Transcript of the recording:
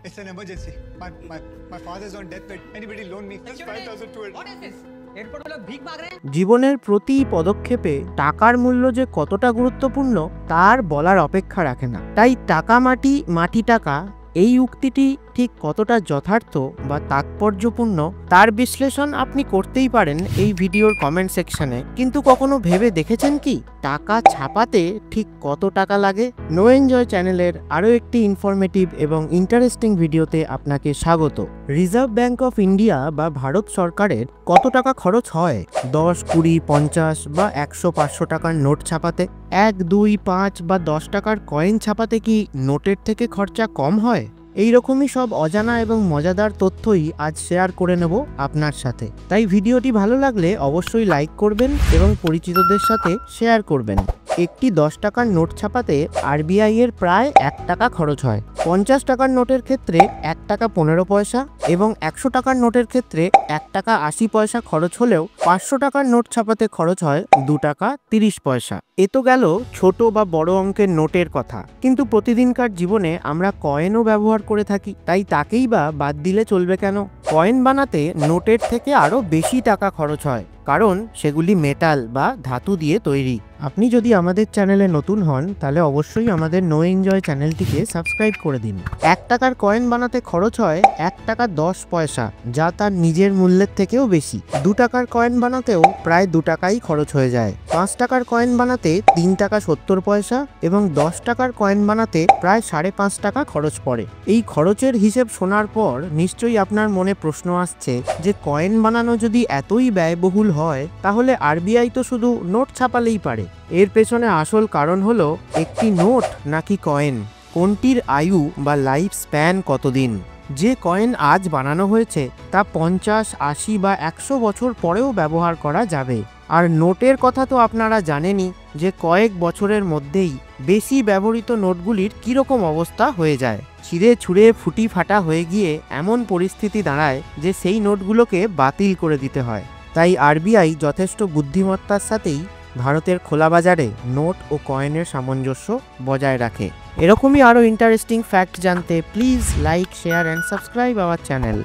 It's an emergency. My father's on deathbed. Anybody loan me just 5,200. What is this? এরপর হলো ভিক মাগ রে। জীবনের প্রতি পদক্ষেপে টাকার মূল্য যে কতটা গুরুত্বপূর্ণ তার বলার অপেক্ষা রাখে না। তাই টাকা মাটি, মাটি টাকা, এই উক্তিটি ঠিক কতটা যথার্থ বা তাৎপর্যপূর্ণ তার বিশ্লেষণ আপনি করতেই পারেন এই ভিডিওর কমেন্ট সেকশনে। কিন্তু কখনো ভেবে দেখেছেন কি টাকা ছাপাতে ঠিক কত টাকা লাগে? নো এনজয় চ্যানেলের আরও একটি ইনফরমেটিভ এবং ইন্টারেস্টিং ভিডিওতে আপনাকে স্বাগত। রিজার্ভ ব্যাঙ্ক অফ ইন্ডিয়া বা ভারত সরকারের কত টাকা খরচ হয় 10, 20, 50 বা 100, 500 টাকার নোট ছাপাতে? 1, 2, 5 বা 10 টাকার কয়েন ছাপাতে কি নোটের থেকে খরচা কম হয়? এই রকমই সব অজানা এবং মজাদার তথ্যই আজ শেয়ার করে নেব আপনার সাথে। তাই ভিডিওটি ভালো লাগলে অবশ্যই লাইক করবেন এবং পরিচিতদের সাথে শেয়ার করবেন। একটি 10 টাকার নোট ছাপাতে আরবিআই এর প্রায় 1 টাকা খরচ হয়। 50 টাকার নোটের ক্ষেত্রে 1 টাকা 15 পয়সা এবং 100 টাকার নোটের ক্ষেত্রে 1 টাকা 80 পয়সা খরচ হলেও 500 টাকার নোট ছাপাতে খরচ হয় 2 টাকা 30 পয়সা। এ তো গেল ছোট বা বড় অঙ্কের নোটের কথা, কিন্তু প্রতিদিনকার জীবনে আমরা কয়েনও ব্যবহার করে থাকি। তাই তাকেই বা বাদ দিলে চলবে কেন? কয়েন বানাতে নোটের থেকে আরও বেশি টাকা খরচ হয়, কারণ সেগুলি মেটাল বা ধাতু দিয়ে তৈরি। আপনি যদি আমাদের চ্যানেলে নতুন হন তাহলে অবশ্যই আমাদের নো এনজয় চ্যানেলটিকে সাবস্ক্রাইব করে দিন। 1 টাকার কয়েন বানাতে খরচ হয় 1 টাকা 10 পয়সা, যা তার নিজের মূল্যের থেকেও বেশি। 2 টাকার কয়েন বানাতেও প্রায় 2 টাকাই খরচ হয়ে যায়। 5 টাকার কয়েন বানাতে 3 টাকা 70 পয়সা এবং 10 টাকার কয়েন বানাতে প্রায় 5.5 টাকা খরচ পড়ে। এই খরচের হিসেব শোনার পর নিশ্চয়ই আপনার মনে প্রশ্ন আসছে যে কয়েন বানানো যদি এতই ব্যয়বহুল হয় তাহলে আরবিআই তো শুধু নোট ছাপালেই পারে। এর পেছনে আসল কারণ হলো একটি নোট নাকি কয়েন, কোনটির আয়ু বা লাইফ স্প্যান কতদিন। যে কয়েন আজ বানানো হয়েছে তা 50, 80 বা 100 বছর পরেও ব্যবহার করা যাবে। আর নোটের কথা তো আপনারা জানেনই যে কয়েক বছরের মধ্যেই বেশি ব্যবহৃত নোটগুলির কীরকম অবস্থা হয়ে যায়। ছিঁড়ে ছুঁড়ে ফুটি ফাটা হয়ে গিয়ে এমন পরিস্থিতি দাঁড়ায় যে সেই নোটগুলোকে বাতিল করে দিতে হয়। তাই আরবিআই যথেষ্ট বুদ্ধিমত্তার সাথেই ভারতের খোলা বাজারে নোট ও কয়েনের সামঞ্জস্য বজায় রাখে। এরকমই আরও ইন্টারেস্টিং ফ্যাক্ট জানতে please like, share and subscribe our channel.